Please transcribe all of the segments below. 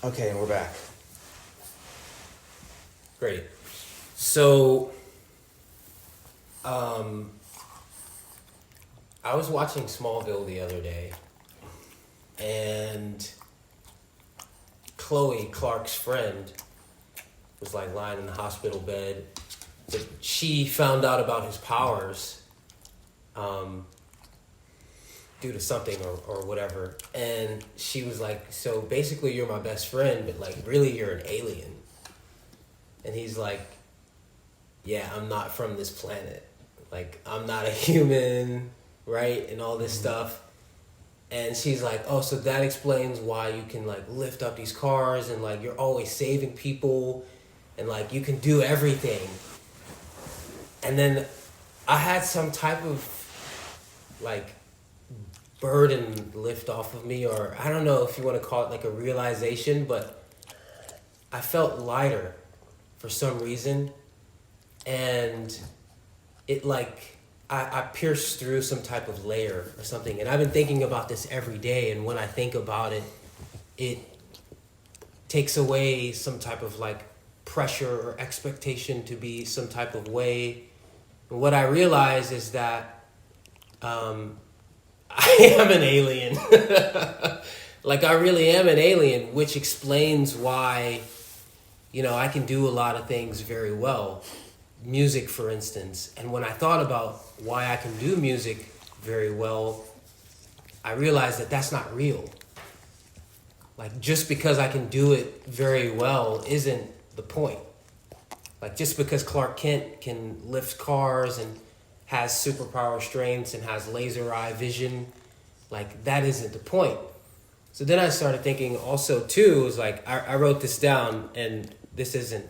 Okay, and we're back. Great. So, I was watching Smallville the other day, and Chloe, Clark's friend, was like lying in the hospital bed. But she found out about his powers due to something or whatever. And she was like, so basically you're my best friend, but like really you're an alien. And he's like, yeah, I'm not from this planet. Like, I'm not a human, right? And all this stuff. And she's like, oh, so that explains why you can like lift up these cars and like you're always saving people and like you can do everything. And then I had some type of like burden lift off of me, or I don't know if you want to call it like a realization, but I felt lighter for some reason. And it like, I pierced through some type of layer or something. And I've been thinking about this every day. And when I think about it, it takes away some type of like pressure or expectation to be some type of way. And what I realize is that I am an alien. Like I really am an alien, which explains why, you know, I can do a lot of things very well. Music, for instance. And when I thought about why I can do music very well, I realized that that's not real. Like, just because I can do it very well isn't the point. Like, just because Clark Kent can lift cars and has superpower strengths and has laser eye vision, like, that isn't the point. So then I started thinking also, too, is like, I wrote this down, and this isn't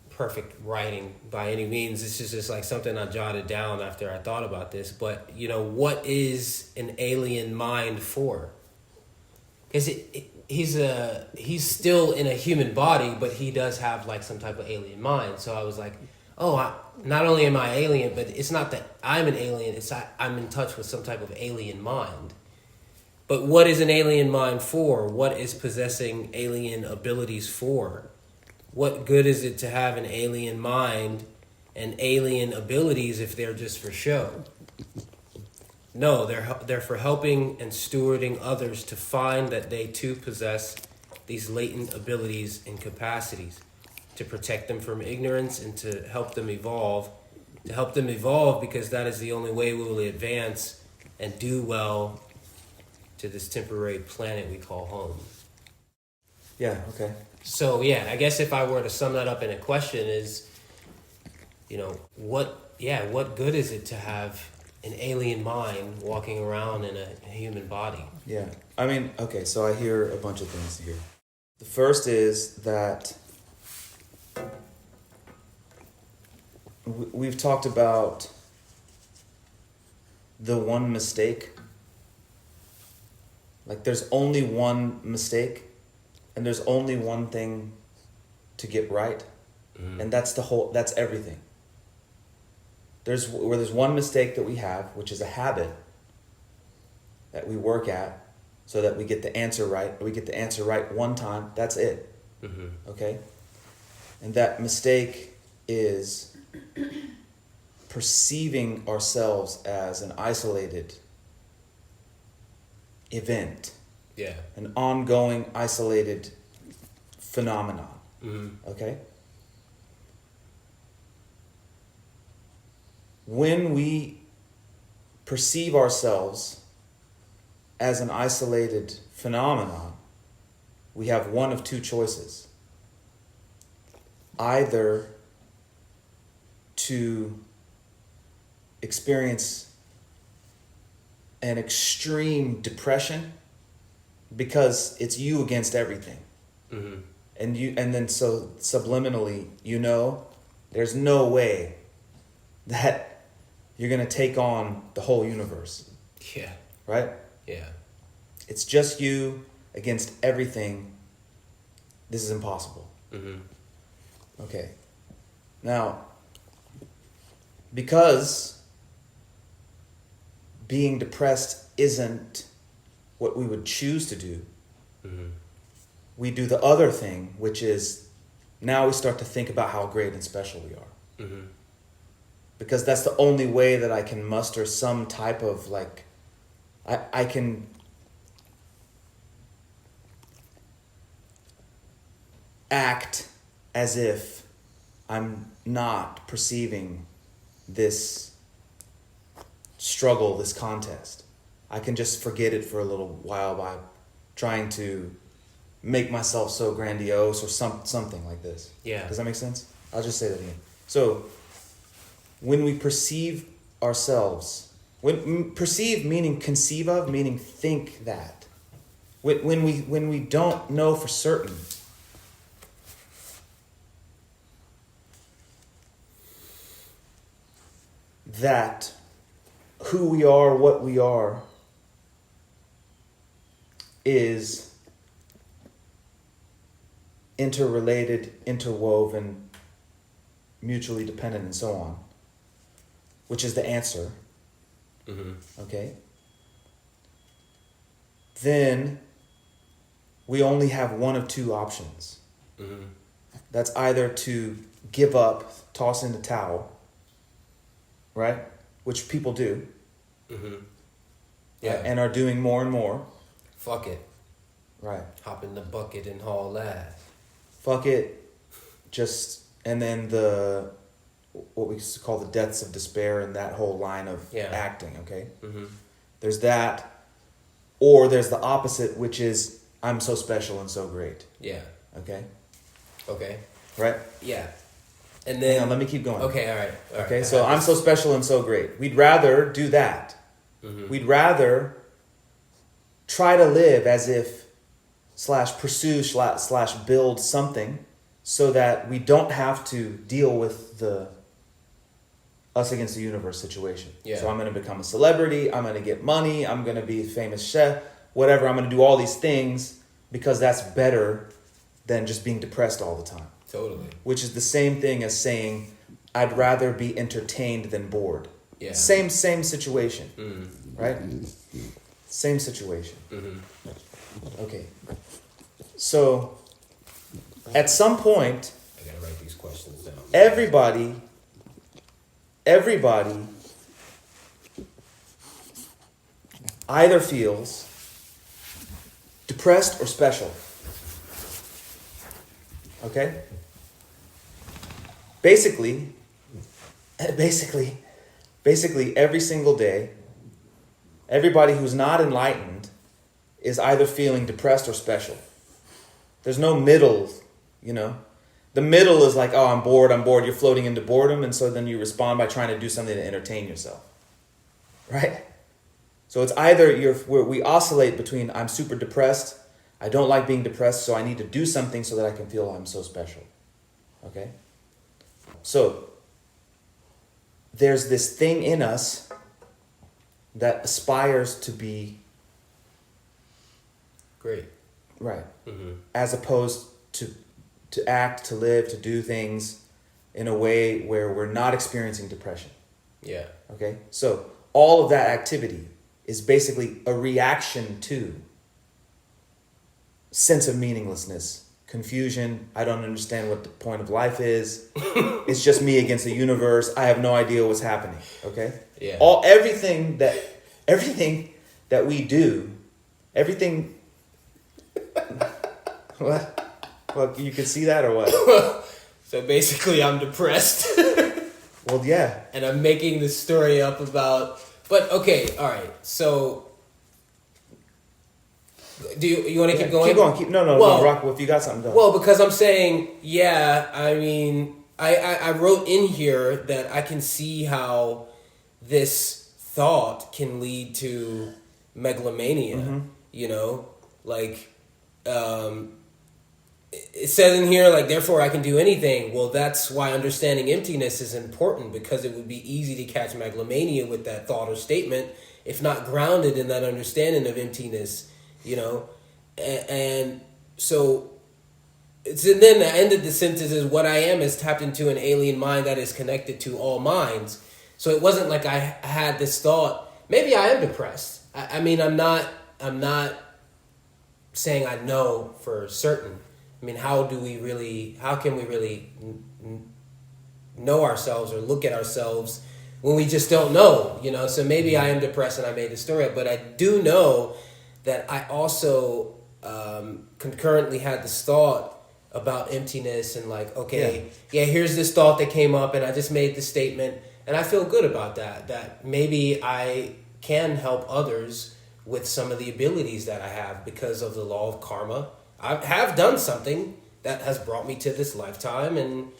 perfect writing by any means. It's just like something I jotted down after I thought about this. But, you know, what is an alien mind for? Because he's still in a human body, but he does have like some type of alien mind. So I was like, oh, not only am I alien, but it's not that I'm an alien. It's I'm in touch with some type of alien mind. But what is an alien mind for? What is possessing alien abilities for? What good is it to have an alien mind and alien abilities if they're just for show? No, they're for helping and stewarding others to find that they too possess these latent abilities and capacities, to protect them from ignorance and to help them evolve. To help them evolve, because that is the only way we will advance and do well to this temporary planet we call home. Yeah, okay. So yeah, I guess if I were to sum that up in a question is, you know, what good is it to have an alien mind walking around in a human body? Yeah. I mean, okay, so I hear a bunch of things here. The first is that we've talked about the one mistake. Like, there's only one mistake, and there's only one thing to get right. Mm-hmm. And that's everything. There's one mistake that we have, which is a habit that we work at so that we get the answer right. We get the answer right one time, that's it. Mm-hmm. Okay? And that mistake is perceiving ourselves as an isolated event. Yeah. An ongoing, isolated phenomenon. Mm-hmm. Okay? When we perceive ourselves as an isolated phenomenon, we have one of two choices. Either to experience an extreme depression because it's you against everything. Mm-hmm. And then so subliminally, you know, there's no way that you're going to take on the whole universe. Yeah. Right? Yeah. It's just you against everything. This is impossible. Mm-hmm. Okay. Now, because being depressed isn't what we would choose to do, mm-hmm. we do the other thing, which is now we start to think about how great and special we are. Mm-hmm. Because that's the only way that I can muster some type of like, I can act as if I'm not perceiving this struggle, this contest. I can just forget it for a little while by trying to make myself so grandiose or something like this. Yeah. Does that make sense? I'll just say that again. So, when we perceive ourselves, when perceive meaning conceive of, meaning think that. When we don't know for certain that who we are, what we are, is interrelated, interwoven, mutually dependent, and so on, which is the answer, okay? Then we only have one of two options. That's either to give up, toss in the towel, right? Which people do. Yeah. And are doing more and more. Fuck it. Right. Hop in the bucket and haul ass. Fuck it. Just, and then what we call the deaths of despair and that whole line of acting, okay? There's that. Or there's the opposite, which is, I'm so special and so great. Yeah. Okay? Okay. Right? Yeah. And then... Hang on, let me keep going. Okay, all right. Okay, so I'm so special and so great. We'd rather do that. We'd rather try to live as if / pursue / build something so that we don't have to deal with the us against the universe situation. Yeah. So I'm going to become a celebrity. I'm going to get money. I'm going to be a famous chef. Whatever. I'm going to do all these things because that's better than just being depressed all the time. Totally. Which is the same thing as saying, I'd rather be entertained than bored. Yeah. Same situation. Right? Same situation. Okay. So, at some point, I gotta write these questions down. everybody either feels depressed or special. Okay? Basically, every single day, everybody who's not enlightened is either feeling depressed or special. There's no middle, you know. The middle is like, oh, I'm bored. You're floating into boredom, and so then you respond by trying to do something to entertain yourself. Right? So it's either we oscillate between I'm super depressed, I don't like being depressed, so I need to do something so that I can feel I'm so special. Okay? So, there's this thing in us that aspires to be great. Right. As opposed to act, to live, to do things in a way where we're not experiencing depression. Yeah. Okay? So, all of that activity is basically a reaction to sense of meaninglessness, confusion. I don't understand what the point of life is. It's just me against the universe. I have no idea what's happening. Okay? Yeah. Everything that we do, everything. What? Well, you can see that or what? So basically, I'm depressed. Well, yeah. And I'm making this story up about. But okay, all right. So, do you want to keep going? Keep going. No, rock. If you got something going. Well, because I'm saying, yeah. I mean, I wrote in here that I can see how this thought can lead to megalomania. You know, like. It says in here, like, therefore I can do anything. Well, that's why understanding emptiness is important, because it would be easy to catch megalomania with that thought or statement if not grounded in that understanding of emptiness, you know? And so, and then the end of the sentence is, what I am is tapped into an alien mind that is connected to all minds. So it wasn't like I had this thought, maybe I am depressed. I mean, I'm not saying I know for certain. I mean, how can we really know ourselves or look at ourselves when we just don't know, you know? So maybe I am depressed and I made the story up, but I do know that I also concurrently had this thought about emptiness and like, okay, yeah, here's this thought that came up and I just made this statement and I feel good about that maybe I can help others with some of the abilities that I have because of the law of karma. I have done something that has brought me to this lifetime, and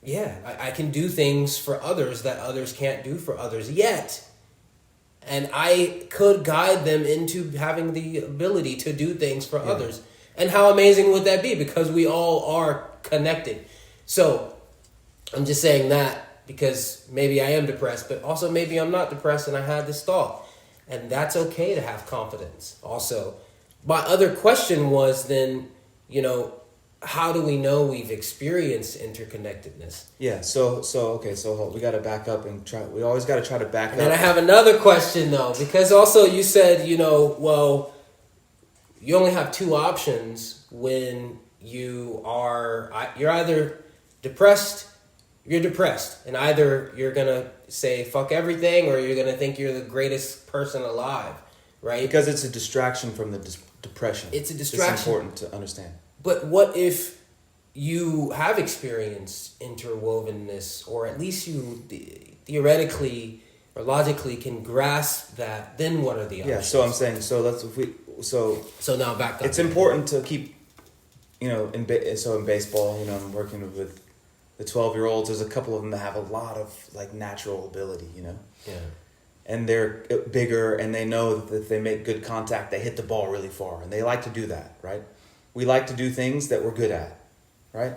yeah, I can do things for others that others can't do for others yet. And I could guide them into having the ability to do things for others. And how amazing would that be? Because we all are connected. So I'm just saying that because maybe I am depressed, but also maybe I'm not depressed and I had this thought. And that's okay to have confidence also. My other question was then, you know, how do we know we've experienced interconnectedness? Yeah, so we got to back up and try. We always got to try to back up. And I have another question though, because also you said, you know, well, you only have two options when you're either depressed, you're depressed, and either you're gonna say fuck everything or you're gonna think you're the greatest person alive, right? Because it's a distraction from the depression. It's a distraction. It's important to understand. But what if you have experienced interwovenness, or at least you theoretically or logically can grasp that? Then what are the options? Yeah, so I'm saying, so now back up. It's important to keep, you know, in baseball, you know, I'm working with the 12-year-olds. There's a couple of them that have a lot of like natural ability, you know. Yeah. And they're bigger, and they know that if they make good contact, they hit the ball really far, and they like to do that, right? We like to do things that we're good at, right?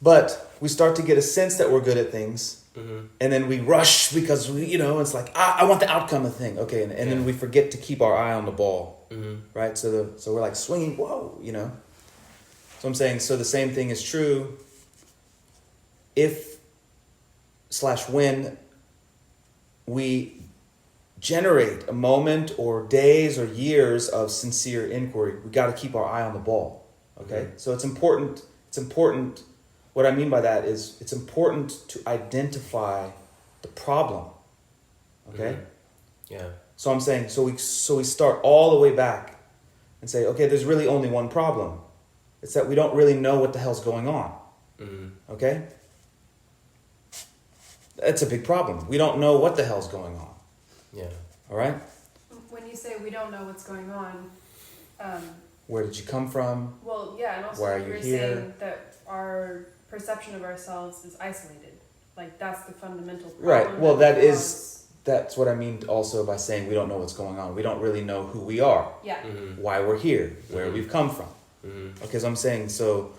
But we start to get a sense that we're good at things, and then we rush because we, you know, it's like, I want the outcome of the thing, okay, and then we forget to keep our eye on the ball, right? So we're like swinging, whoa, you know. So I'm saying, so the same thing is true when we generate a moment or days or years of sincere inquiry. We got to keep our eye on the ball. Okay? So it's important. What I mean by that is it's important to identify the problem. Okay? Yeah. So I'm saying, so we start all the way back and say, okay, there's really only one problem. It's that we don't really know what the hell's going on. Okay? That's a big problem. We don't know what the hell's going on. Yeah. All right? When you say we don't know what's going on, where did you come from? well, yeah, and also Why are you you're here? saying that our perception of ourselves is isolated. Like, that's the fundamental problem. Right. Well, that's what I mean also by saying we don't know what's going on. We don't really know who we are. Yeah. Why we're here, where we've come from. Okay, so I'm saying, so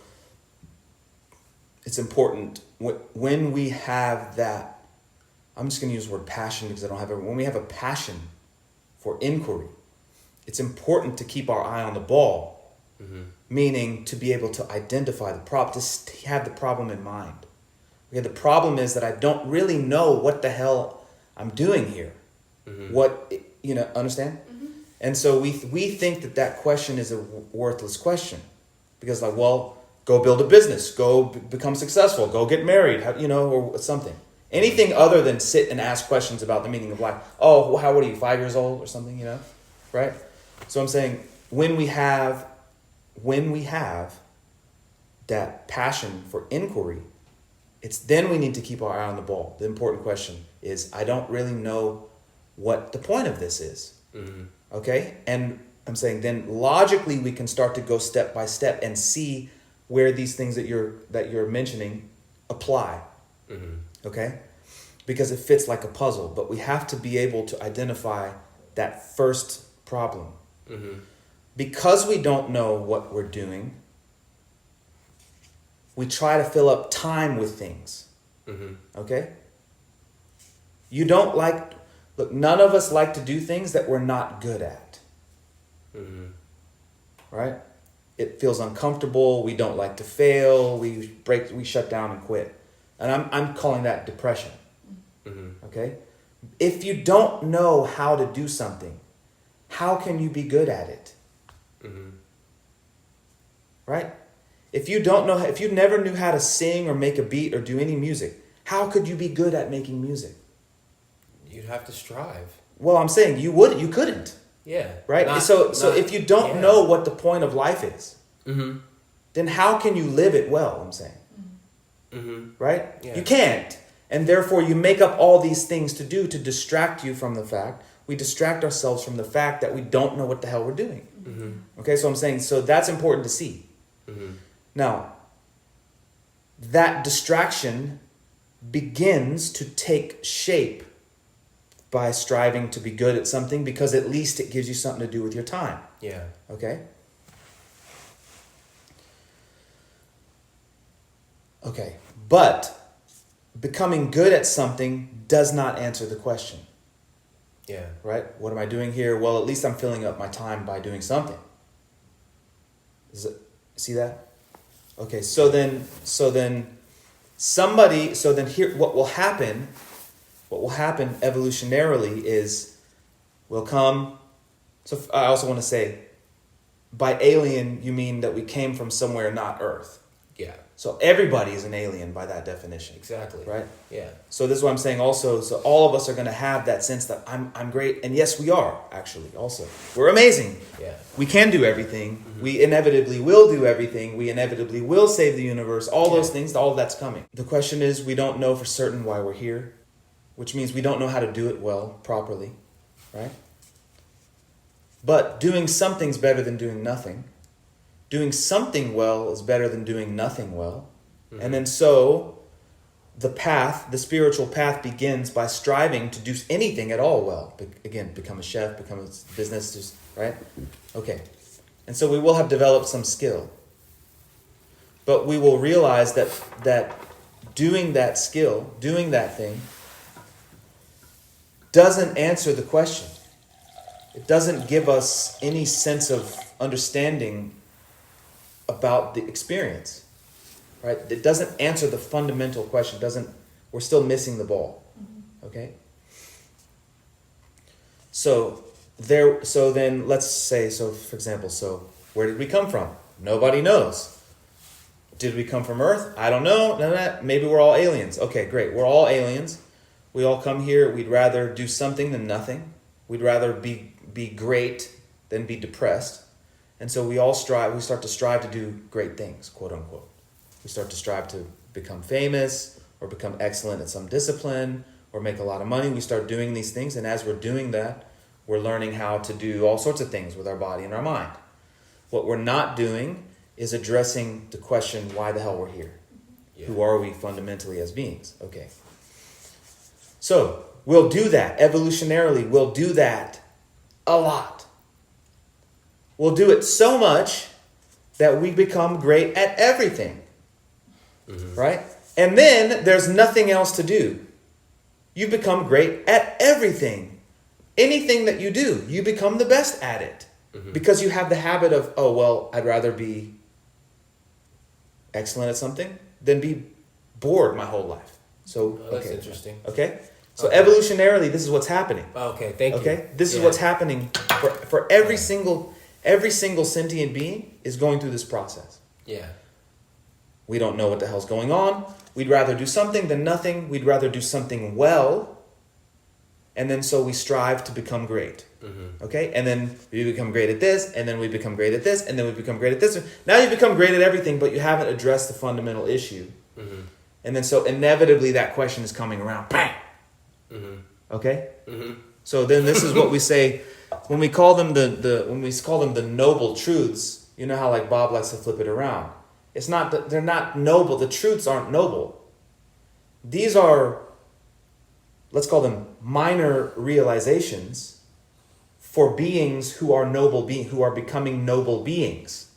it's important when we have that, I'm just going to use the word passion because I don't have it. When we have a passion for inquiry, it's important to keep our eye on the ball, meaning to be able to identify the problem, to have the problem in mind. Okay, the problem is that I don't really know what the hell I'm doing here. What, you know, understand? And so we think that question is a worthless question because, like, well, go build a business, go become successful, go get married, you know, or something. Anything other than sit and ask questions about the meaning of life. Oh, what are you, 5 years old or something, you know, right? So I'm saying when we have that passion for inquiry, it's then we need to keep our eye on the ball. The important question is, I don't really know what the point of this is. Okay? And I'm saying then logically we can start to go step by step and see where these things that you're mentioning apply. Okay? Because it fits like a puzzle, but we have to be able to identify that first problem. Because we don't know what we're doing, we try to fill up time with things. Okay? Look, none of us like to do things that we're not good at. Right? It feels uncomfortable. We don't like to fail. We shut down and quit. And I'm calling that depression. Okay? If you don't know how to do something, how can you be good at it? Right? If you don't know, if you never knew how to sing or make a beat or do any music, how could you be good at making music? You'd have to strive. Well, I'm saying you couldn't. Yeah. Right? So if you don't know what the point of life is, then how can you live it well, I'm saying? Right? Yeah. You can't. And therefore you make up all these things to do to distract you from the fact. We distract ourselves from the fact that we don't know what the hell we're doing. Okay, so I'm saying, so that's important to see. Now, that distraction begins to take shape by striving to be good at something, because at least it gives you something to do with your time. Yeah. Okay? Okay. But becoming good at something does not answer the question. Yeah. Right? What am I doing here? Well, at least I'm filling up my time by doing something. See that? Okay, so then here what will happen evolutionarily is we'll come. So I also want to say, by alien you mean that we came from somewhere not Earth. Yeah. So everybody is an alien by that definition. Exactly. Right? Yeah. So this is what I'm saying also. So all of us are going to have that sense that I'm great. And yes, we are, actually, also. We're amazing. Yeah. We can do everything. We inevitably will do everything. We inevitably will save the universe. All those things, all of that's coming. The question is, we don't know for certain why we're here, which means we don't know how to do it well, properly. Right? But doing something's better than doing nothing. Doing something well is better than doing nothing well. And then so the spiritual path begins by striving to do anything at all well. Again, become a chef, become a business, just, right? Okay. And so we will have developed some skill. But we will realize that doing that skill, doing that thing, doesn't answer the question. It doesn't give us any sense of understanding about the experience, right? It doesn't answer the fundamental question. We're still missing the ball. Okay? So then let's say, for example, where did we come from? Nobody knows. Did we come from Earth? I don't know. None of that. Maybe we're all aliens. Okay, great. We're all aliens. We all come here. We'd rather do something than nothing. We'd rather be great than be depressed. And so we start to strive to do great things, quote unquote. We start to strive to become famous or become excellent at some discipline or make a lot of money. We start doing these things, and as we're doing that, we're learning how to do all sorts of things with our body and our mind. What we're not doing is addressing the question, why the hell we're here? Yeah. Who are we fundamentally as beings? Okay. So we'll do that. Evolutionarily, we'll do that a lot. We'll do it so much that we become great at everything. Right? And then there's nothing else to do. You become great at everything. Anything that you do, you become the best at it. Because you have the habit of, I'd rather be excellent at something than be bored my whole life. So, that's interesting. Okay? So evolutionarily, this is what's happening. Okay, thank you. Okay? This is what's happening for every single sentient being is going through this process. Yeah. We don't know what the hell's going on. We'd rather do something than nothing. We'd rather do something well. And then so we strive to become great. Okay? And then we become great at this, and then we become great at this, and then we become great at this. Now you become great at everything, but you haven't addressed the fundamental issue. And then so inevitably that question is coming around. Bang! Okay? So then this is what we say when we call them the noble truths. You know how like Bob likes to flip it around. It's not that they're not noble. The truths aren't noble. These are, let's call them minor realizations for beings who are who are becoming noble beings.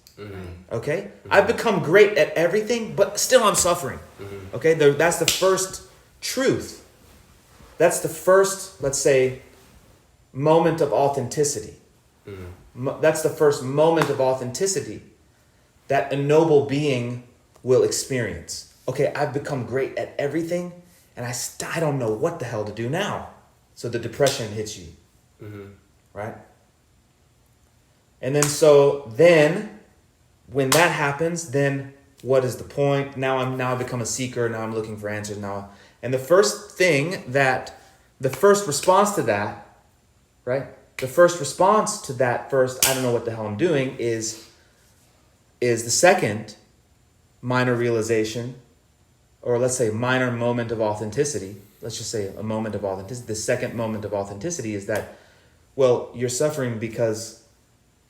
Okay? I've become great at everything, but still I'm suffering. Okay? That's the first truth. That's the first, let's say, moment of authenticity. That's the first moment of authenticity that a noble being will experience. Okay, I've become great at everything, and I don't know what the hell to do now. So the depression hits you. Right? And then when that happens, then what is the point? Now I become a seeker. Now I'm looking for answers now. And the first response to that, right? The first response to that first, I don't know what the hell I'm doing, is the second minor realization, or let's say minor moment of authenticity. Let's just say a moment of authenticity. The second moment of authenticity is that, well, you're suffering because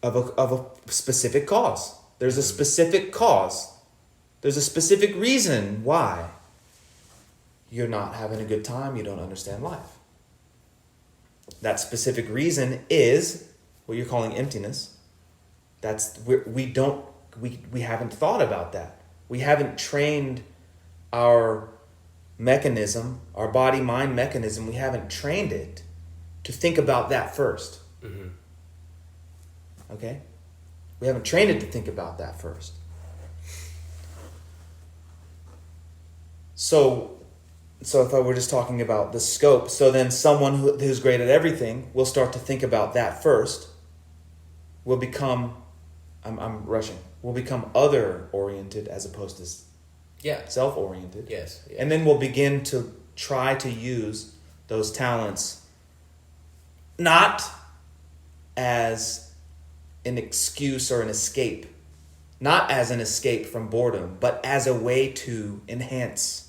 of a specific cause. There's a specific cause. There's a specific reason why you're not having a good time. You don't understand life. That specific reason is what you're calling emptiness. We haven't thought about that. We haven't trained our mechanism, our body-mind mechanism. We haven't trained it to think about that first. Mm-hmm. Okay? We haven't trained it to think about that first. So if I were just talking about the scope, so then someone who's great at everything will start to think about that first, will become, will become other-oriented as opposed to self-oriented. Yes. And then we'll begin to try to use those talents not as an excuse or an escape, not as an escape from boredom, but as a way to enhance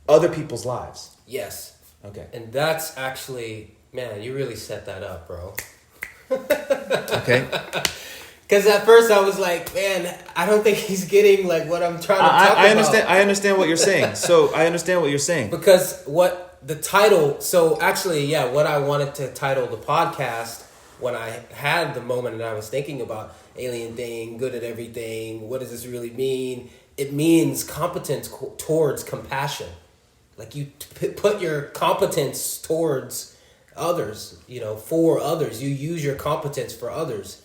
other people's lives. Yes. Okay. And that's actually, man, you really set that up, bro. Okay. Because at first I was like, man, I don't think he's getting like what I'm trying to talk about. I understand what you're saying. So I understand what you're saying. Because what the title, so actually, yeah, what I wanted to title the podcast when I had the moment that I was thinking about alien thing, good at everything, what does this really mean? It means competence towards compassion. Like you put your competence towards others, for others. You use your competence for others.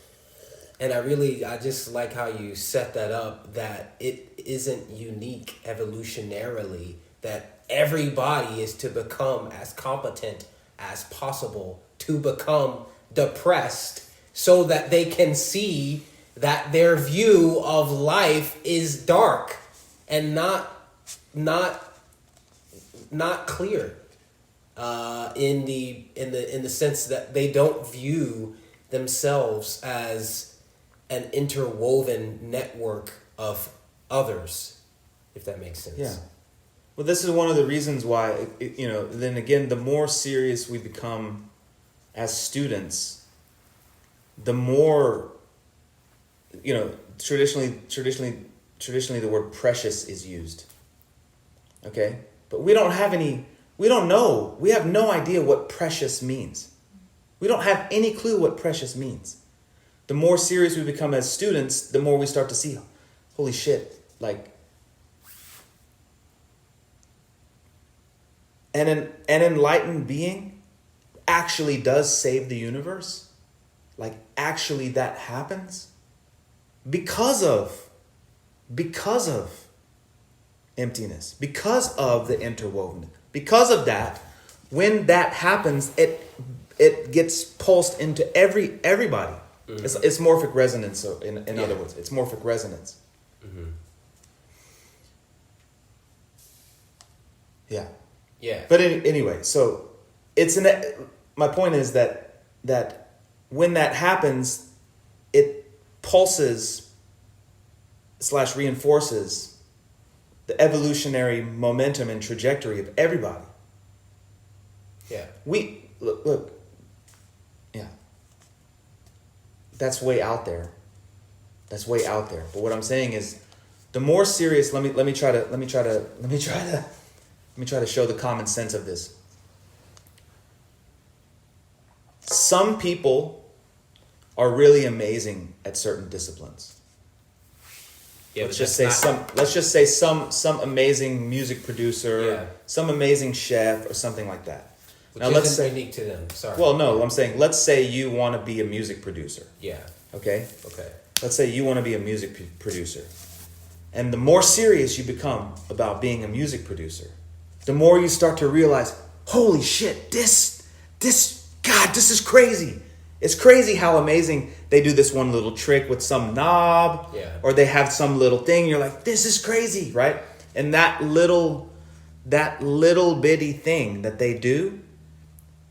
And I just like how you set that up, that it isn't unique evolutionarily, that everybody is to become as competent as possible, to become depressed so that they can see that their view of life is dark and not clear, in the sense that they don't view themselves as an interwoven network of others, if that makes sense. Yeah. Well, this is one of the reasons why, then again, the more serious we become as students, the more, traditionally the word precious is used. Okay? But we have no idea what precious means. We don't have any clue what precious means. The more serious we become as students, the more we start to see, holy shit, like, an enlightened being actually does save the universe. Like, actually that happens because of emptiness, because of the interwoven. Because of that, when that happens, it gets pulsed into everybody. Mm-hmm. It's morphic resonance. So in other words, it's morphic resonance. Mm-hmm. Yeah. Yeah. But anyway, so my point is that when that happens, it pulses / reinforces the evolutionary momentum and trajectory of everybody. Yeah. Look. Yeah. That's way out there. But what I'm saying is, the more serious. Let me try to show the common sense of this. Some people are really amazing at certain disciplines. Yeah, let's just say some amazing music producer, some amazing chef, or something like that. Which isn't unique to them. Sorry. Well, no, I'm saying, let's say you want to be a music producer. Yeah. Okay? Okay. Let's say you want to be a music producer. And the more serious you become about being a music producer, the more you start to realize, holy shit, this is crazy. It's crazy how amazing they do this one little trick with some knob, Yeah. or they have some little thing. You're like, this is crazy, right? And that little bitty thing that they do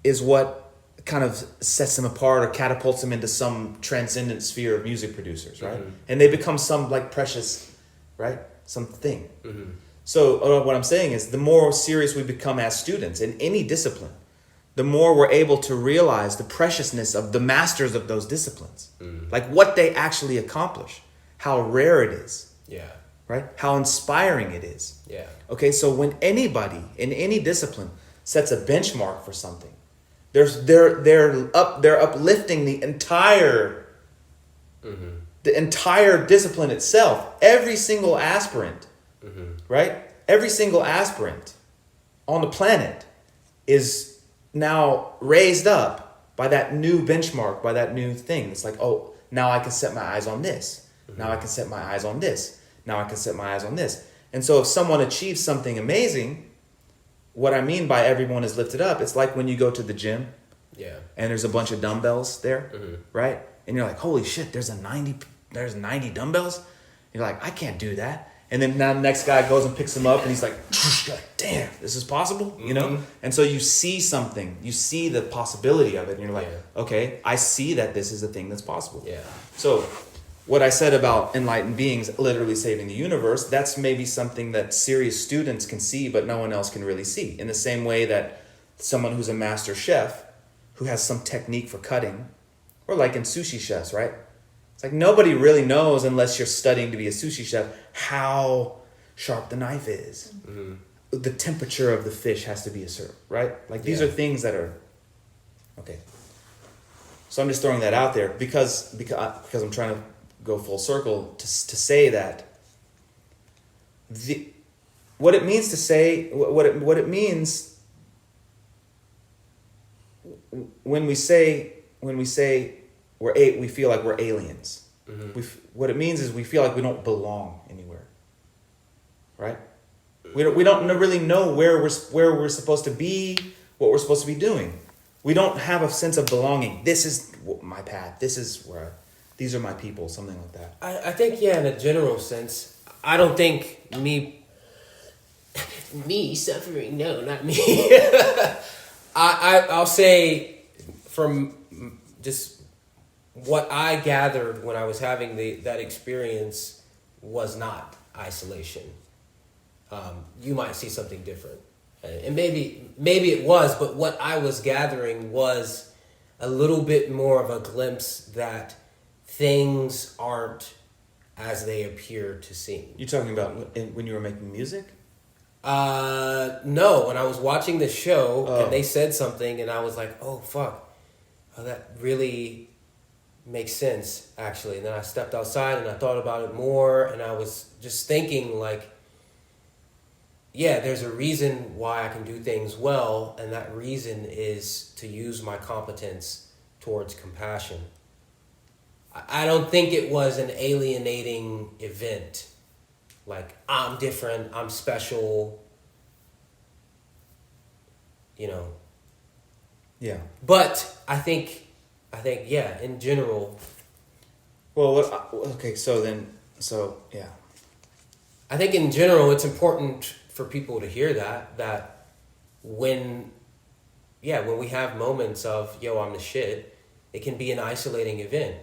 is what kind of sets them apart or catapults them into some transcendent sphere of music producers, right? Mm-hmm. And they become some like precious, right? Something. Mm-hmm. So what I'm saying is the more serious we become as students in any discipline, the more we're able to realize the preciousness of the masters of those disciplines. Mm-hmm. Like what they actually accomplish, how rare it is, Yeah. right? How inspiring it is. Yeah. Okay, so when anybody in any discipline sets a benchmark for something, they're uplifting the entire discipline itself. Every single aspirant, right? Every single aspirant on the planet is now raised up by that new benchmark, by that new thing. It's like, oh, now I can set my eyes on this. Now I can set my eyes on this. Now I can set my eyes on this. And so if someone achieves something amazing, what I mean by everyone is lifted up, it's like when you go to the gym and there's a bunch of dumbbells there, right? And you're like, holy shit, there's 90 dumbbells? You're like, I can't do that. And then now the next guy goes and picks them up and he's like, damn, this is possible, you know? And so you see something, you see the possibility of it, and you're like, okay, I see that this is a thing that's possible. Yeah. So what I said about enlightened beings literally saving the universe, that's maybe something that serious students can see, but no one else can really see. In the same way that someone who's a master chef, who has some technique for cutting, or like in sushi chefs, right? It's like nobody really knows unless you're studying to be a sushi chef how sharp the knife is. The temperature of the fish has to be a certain, right? Like these are things that are, okay. So I'm just throwing that out there because I'm trying to go full circle to say that what it means to say what it means when we say we feel like we're aliens. What it means is we feel like we don't belong anywhere, right? We don't really know where we're supposed to be, what we're supposed to be doing. We don't have a sense of belonging. This is my path. This is these are my people, something like that. I think, in a general sense, I don't think me suffering, no, not me. I'll say from just what I gathered when I was having that experience was not isolation. You might see something different. And maybe it was, but what I was gathering was a little bit more of a glimpse that things aren't as they appear to seem. You talking about when you were making music? No, when I was watching the show and they said something and I was like, oh, fuck. Oh, that really makes sense, actually. And then I stepped outside and I thought about it more and I was just thinking like, yeah, there's a reason why I can do things well, and that reason is to use my competence towards compassion. I don't think it was an alienating event. Like, I'm different, I'm special, Yeah. But I think, yeah, in general. Well, yeah. I think in general it's important for people to hear that when we have moments of, yo, I'm the shit, it can be an isolating event.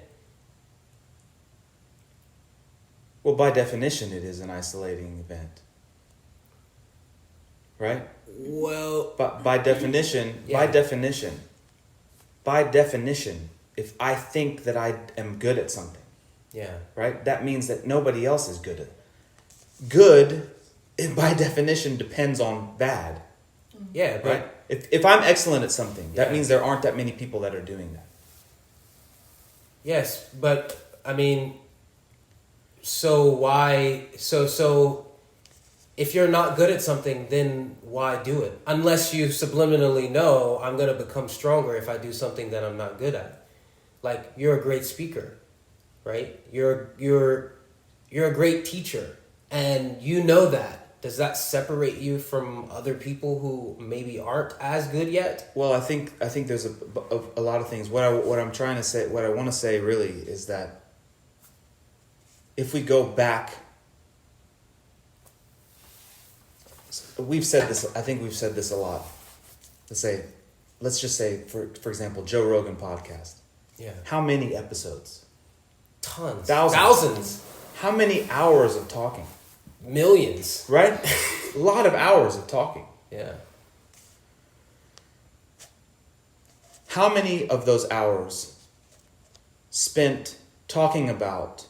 Well, by definition, it is an isolating event. Right? Well... But by definition, if I think that I am good at something, right, that means that nobody else is good at it. Good, by definition, depends on bad. Yeah, but... Right? If I'm excellent at something, that means there aren't that many people that are doing that. Yes, but, I mean... So why... So if you're not good at something, then why do it? Unless you subliminally know I'm going to become stronger if I do something that I'm not good at. Like, you're a great speaker, right? You're a great teacher, and you know that. does that separate you from other people who maybe aren't as good yet? Well, I think there's a lot of things. What I'm trying to say, what I want to say really is that if we go back, we've said this. I think we've said this a lot. Let's just say, for example, Joe Rogan podcast. Yeah. How many episodes? Tons. Thousands. How many hours of talking? Millions. Right? A lot of hours of talking. Yeah. How many of those hours spent talking about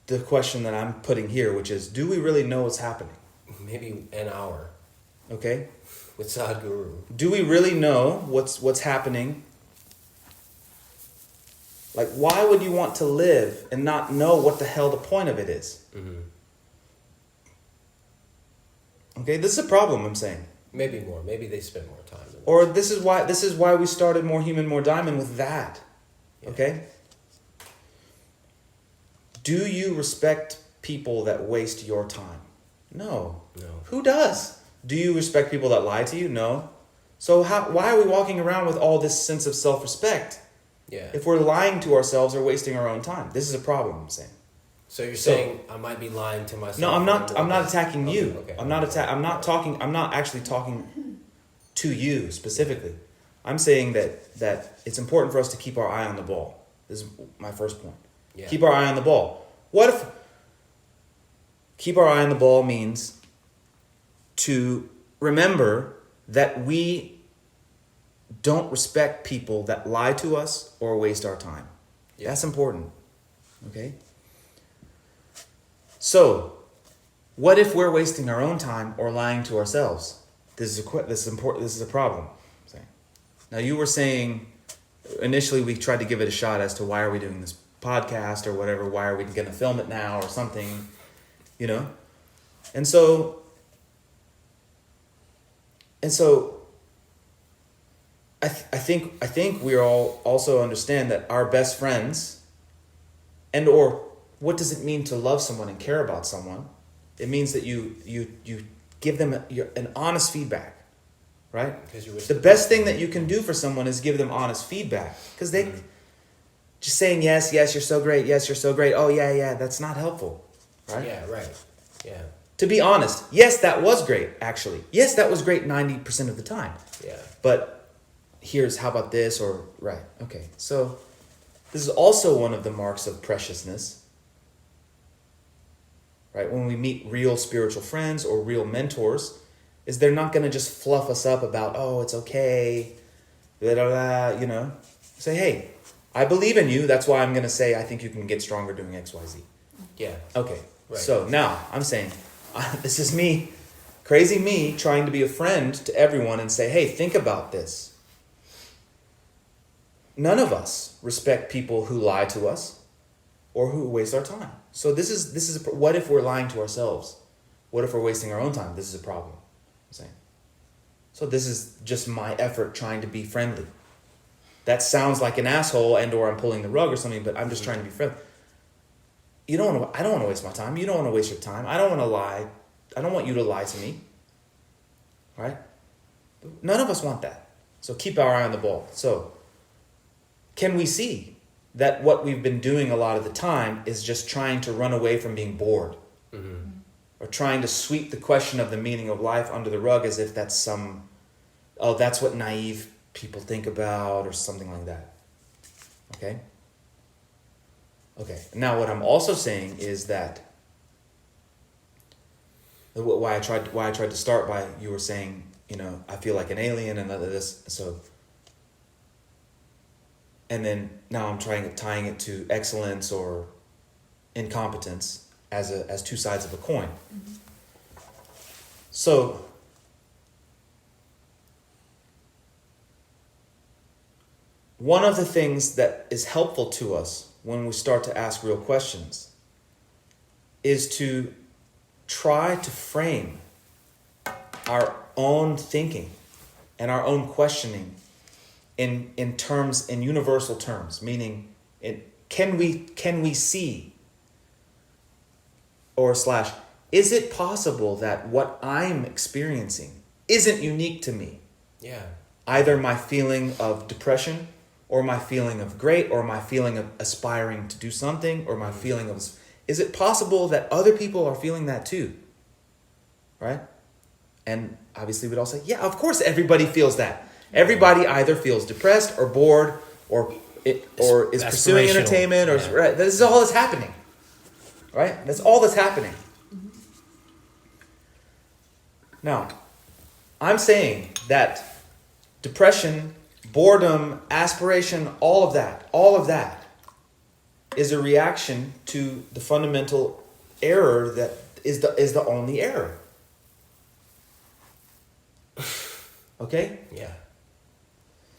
the question that I'm putting here, which is, do we really know what's happening? Maybe an hour. Okay? With Sadhguru. Do we really know what's happening? Like, why would you want to live and not know what the hell the point of it is? Mm-hmm. Okay, this is a problem, I'm saying. Maybe more. Maybe they spend more time. Or this is why we started More Human, More Diamond with that. Yeah. Okay? Do you respect people that waste your time? No. No. Who does? Do you respect people that lie to you? No. So why are we walking around with all this sense of self-respect? Yeah. If we're lying to ourselves or wasting our own time. This is a problem, I'm saying. So you're saying I might be lying to myself? No, I'm not attacking you. Okay. I'm not actually talking to you specifically. I'm saying that it's important for us to keep our eye on the ball. This is my first point. Yeah. Keep our eye on the ball. What if keep our eye on the ball means to remember that we don't respect people that lie to us or waste our time. Yeah. That's important. Okay? So, what if we're wasting our own time or lying to ourselves? This is important. This is a problem. I'm saying. Now, you were saying initially we tried to give it a shot as to why are we doing this podcast or whatever. Why are we going to film it now or something? You know, and so I think we all also understand that our best friends, and or what does it mean to love someone and care about someone? It means that you give them an honest feedback, right? The best thing that you can do for someone is give them honest feedback, because they just saying yes, you're so great, yes, you're so great. Oh yeah, that's not helpful, right? Yeah, right. Yeah. To be honest, yes, that was great. Actually, yes, that was great 90% of the time. Yeah. But how about this, or right? Okay, so this is also one of the marks of preciousness, right? When we meet real spiritual friends or real mentors, is they're not going to just fluff us up about, oh, it's okay, blah, blah, blah, you know. Say, hey, I believe in you. That's why I'm going to say I think you can get stronger doing X, Y, Z. Yeah. Okay, Right. So now I'm saying, this is me, crazy me, trying to be a friend to everyone and say, hey, think about this. None of us respect people who lie to us or who waste our time. So this is what if we're lying to ourselves? What if we're wasting our own time? This is a problem, I'm saying. So this is just my effort trying to be friendly. That sounds like an asshole and or I'm pulling the rug or something, but I'm just trying to be friendly. I don't want to waste my time. You don't want to waste your time. I don't want to lie. I don't want you to lie to me. Right? None of us want that. So keep our eye on the ball. So can we see that what we've been doing a lot of the time is just trying to run away from being bored? Mm-hmm. Or trying to sweep the question of the meaning of life under the rug as if that's that's what naive people think about or something like that. Okay? Okay. Now what I'm also saying is that why I tried to start by you were saying, you know, I feel like an alien and this, so and then now I'm tying it to excellence or incompetence as two sides of a coin. Mm-hmm. So one of the things that is helpful to us when we start to ask real questions is to try to frame our own thinking and our own questioning in universal terms, meaning can we see or is it possible that what I'm experiencing isn't unique to me? Yeah. Either my feeling of depression, or my feeling of great, or my feeling of aspiring to do something, or my feeling of... Is it possible that other people are feeling that too? Right? And obviously we'd all say, yeah, of course everybody feels that. Everybody either feels depressed or bored or is pursuing entertainment or right. This is all that's happening. Right? That's all that's happening. Now, I'm saying that depression, boredom, aspiration, all of that is a reaction to the fundamental error that is the only error. Okay? Yeah.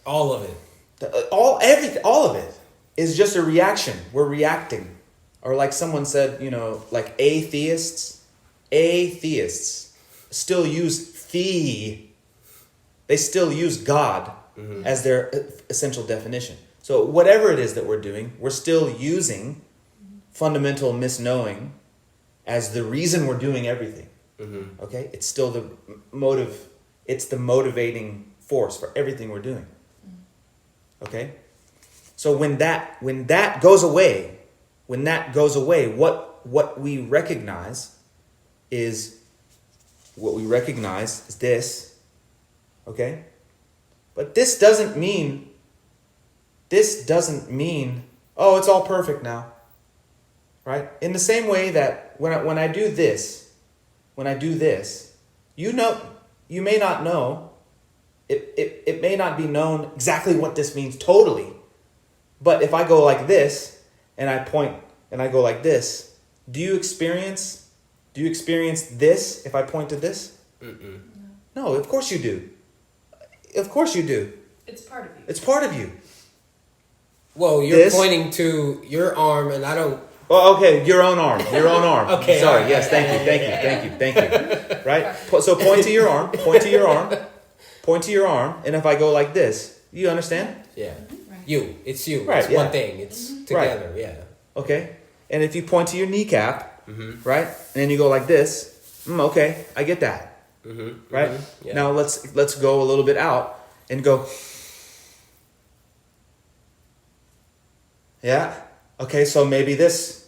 All of it. All of it is just a reaction. We're reacting. Or like someone said, like atheists still use they still use God as their essential definition. So whatever it is that we're doing, we're still using fundamental misknowing as the reason we're doing everything. Okay? It's still the motive. It's the motivating force for everything we're doing. Okay? So when that goes away, what we recognize is this. Okay? But this doesn't mean, oh, it's all perfect now. Right? In the same way that when I do this, you may not know, it may not be known exactly what this means totally. But if I go like this, and I point, and I go like this, do you experience this if I point to this? Mm-mm. No, of course you do. Of course you do. It's part of you. It's part of you. Well, you're pointing to your arm, and I don't... Well, okay, your own arm. Okay. Sorry, right, yes, thank you. Right? So point to your arm, and if I go like this, you understand? Yeah. Right. It's you. Right, It's yeah. one thing. It's together, yeah. Okay? And if you point to your kneecap, right? And then you go like this, okay, I get that. Right? Yeah. Now let's go a little bit out and go. Yeah. Okay, so maybe this.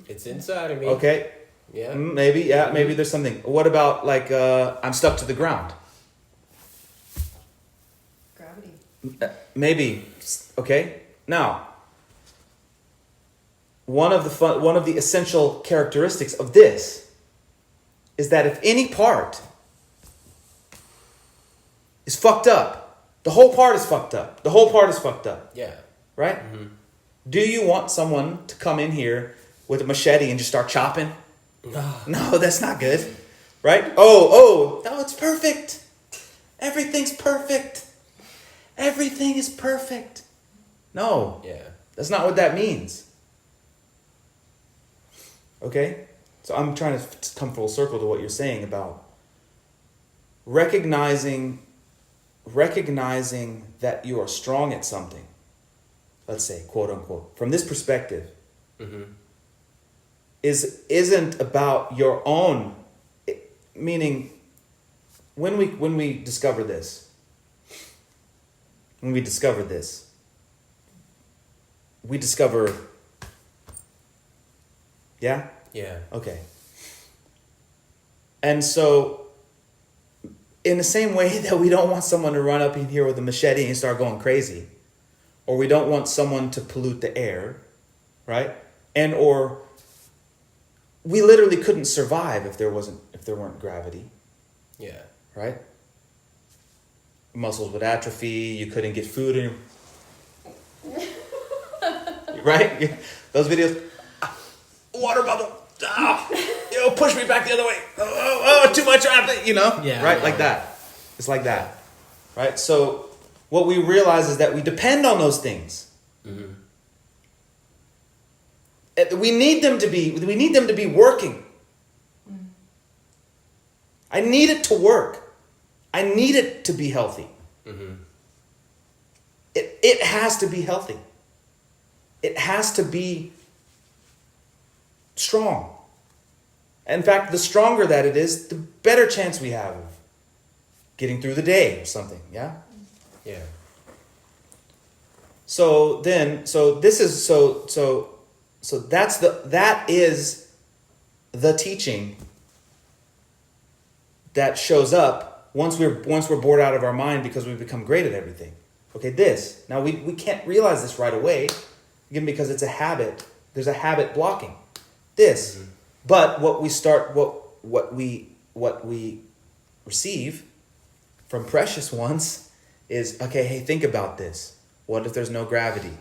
It's inside of me. Okay. Yeah. Maybe there's something. What about like I'm stuck to the ground? Gravity. Maybe. Okay. Now, one of the essential characteristics of this is that if any part is fucked up, the whole part is fucked up. Yeah. Right? Do you want someone to come in here with a machete and just start chopping? No, that's not good. Right? Oh, no, it's perfect. Everything's perfect. Everything is perfect. No. Yeah. That's not what that means. Okay? So I'm trying to come full circle to what you're saying about recognizing that you are strong at something. Let's say, quote unquote, from this perspective, isn't about your own. Meaning, when we discover this, we discover. Yeah. Yeah. Okay. And so, in the same way that we don't want someone to run up in here with a machete and start going crazy, or we don't want someone to pollute the air, right? And or we literally couldn't survive if there weren't gravity, Yeah. right? Muscles would atrophy. You couldn't get food in. Right? Those videos. Water bubble. Push me back the other way. Oh, too much. Yeah. Right? Like that. It's like that. Right? So what we realize is that we depend on those things. We need them to be working. I need it to work. I need it to be healthy. It has to be healthy. It has to be strong. In fact, the stronger that it is, the better chance we have of getting through the day or something, yeah? Yeah. So that is the teaching that shows up once we're bored out of our mind because we've become great at everything. Okay, this. Now we can't realize this right away, again, because it's a habit. There's a habit blocking this. Mm-hmm. But what we receive from precious ones is, okay, hey, think about this. What if there's no gravity?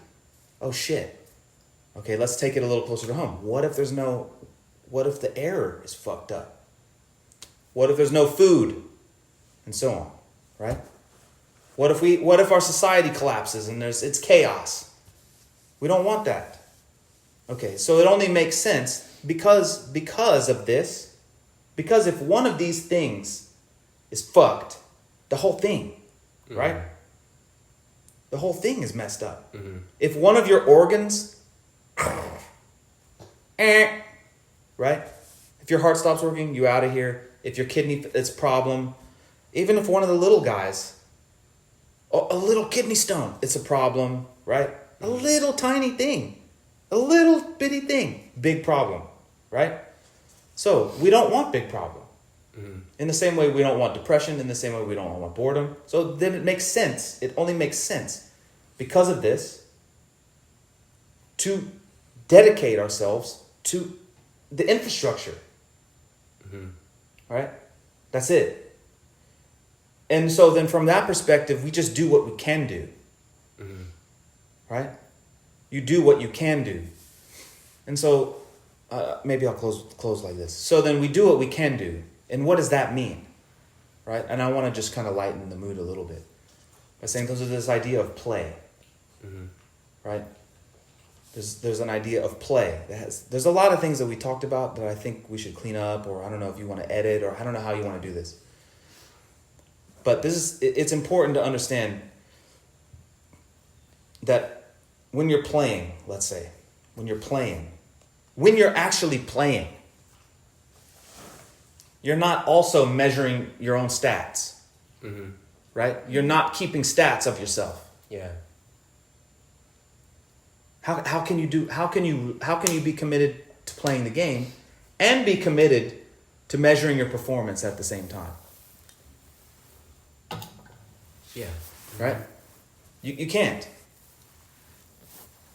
Oh shit. Okay, let's take it a little closer to home. What if the air is fucked up? What if there's no food? And so on, right? What if our society collapses and it's chaos? We don't want that. Okay, so it only makes sense because of this. Because if one of these things is fucked, the whole thing, right? Mm-hmm. The whole thing is messed up. Mm-hmm. If one of your organs, right? If your heart stops working, you out of here. If your kidney, it's a problem. Even if one of the little guys, a little kidney stone, it's a problem, right? Mm-hmm. A little tiny thing, a little bitty thing, big problem, right? So we don't want big problem. Mm-hmm. In the same way we don't want depression, in the same way we don't want boredom. So then it makes sense. It only makes sense because of this to dedicate ourselves to the infrastructure. Mm-hmm. Right? That's it. And so then from that perspective, we just do what we can do. Mm-hmm. Right? You do what you can do. And so maybe I'll close like this. So then we do what we can do. And what does that mean? Right? And I want to just kind of lighten the mood a little bit by saying there's this idea of play. Mm-hmm. Right? There's an idea of play. There's a lot of things that we talked about that I think we should clean up, or I don't know if you want to edit, or I don't know how you want to do this. But it's important to understand that when you're playing, let's say, when you're actually playing, you're not also measuring your own stats. Mm-hmm. Right? You're not keeping stats of yourself. Yeah. How can you be committed to playing the game and be committed to measuring your performance at the same time? Yeah. Right? You can't.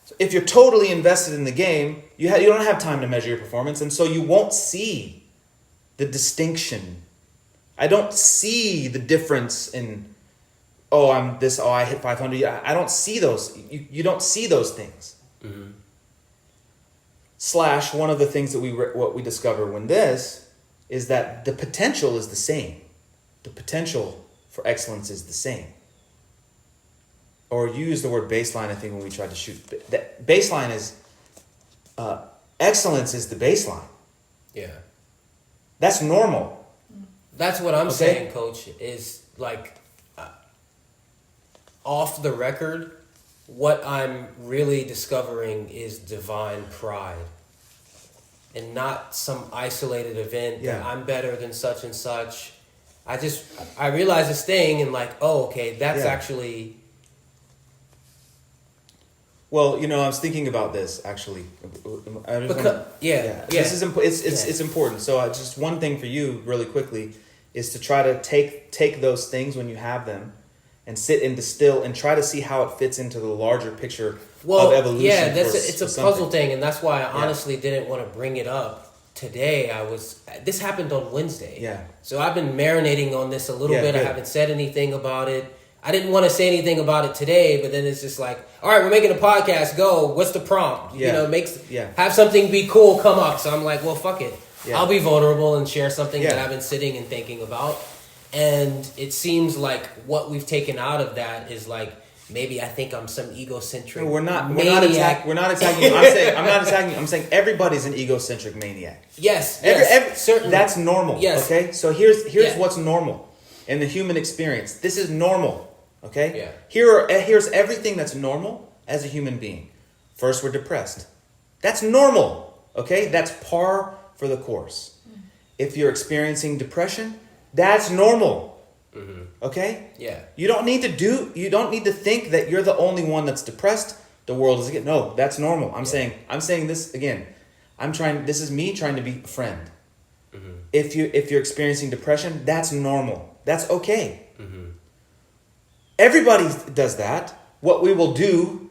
So if you're totally invested in the game, you don't have time to measure your performance, and so you won't see the distinction. I don't see the difference in, I hit 500. I don't see those. You don't see those things. Mm-hmm. One of the things that we discover when this is that the potential is the same. The potential for excellence is the same. Or you use the word baseline, I think, when we tried to shoot. That baseline is, excellence is the baseline. Yeah. That's normal. That's what I'm saying, Coach, is like, off the record, what I'm really discovering is divine pride. And not some isolated event that I'm better than such and such. I realize this thing and like, that's actually... Well, I was thinking about this actually. This is it's important. So just one thing for you, really quickly, is to try to take those things when you have them, and sit and distill and try to see how it fits into the larger picture of evolution. Yeah, it's a puzzle thing, and that's why I honestly didn't want to bring it up today. This happened on Wednesday. Yeah. So I've been marinating on this a little bit. Good. I haven't said anything about it. I didn't want to say anything about it today, but then it's just like, all right, we're making a podcast. Go. What's the prompt? Yeah. Have something be cool come up. So I'm like, well, fuck it. Yeah. I'll be vulnerable and share something that I've been sitting and thinking about. And it seems like what we've taken out of that is like, maybe I think I'm some egocentric. No, we're not attacking you. I'm not attacking you. I'm saying everybody's an egocentric maniac. Yes. Certainly. That's normal. Yes. Okay. So here's what's normal in the human experience. This is normal. Okay. Yeah. Here's everything that's normal as a human being. First, we're depressed. That's normal. Okay. That's par for for the course. If you're experiencing depression, that's normal. Okay? Yeah. You don't need to think that you're the only one that's depressed. The world is again. No, that's normal. I'm saying this again. This is me trying to be a friend. If you're experiencing depression, that's normal. That's okay. Everybody does that. What we will do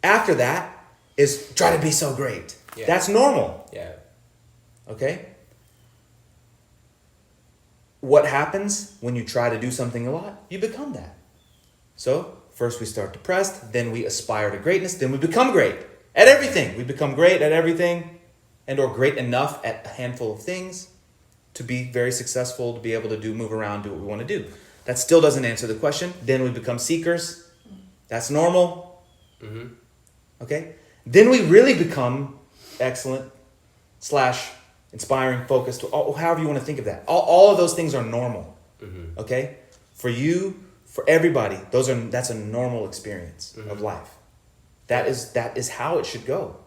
after that is try to be so great. Yeah. That's normal. Yeah. Okay? What happens when you try to do something a lot? You become that. So, first we start depressed, then we aspire to greatness, then we become great at everything. We become great at everything, and or great enough at a handful of things to be very successful, to be able to move around, do what we want to do. That still doesn't answer the question. Then we become seekers. That's normal. Okay? Then we really become excellent / inspiring, focused, however you want to think of that. All of those things are normal. Okay? For you, for everybody, that's a normal experience of life. That is how it should go.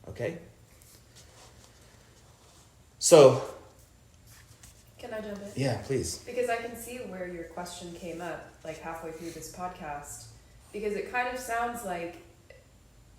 Okay? So, Can I jump in? yeah, please. Because I can see where your question came up, like halfway through this podcast, because it kind of sounds like,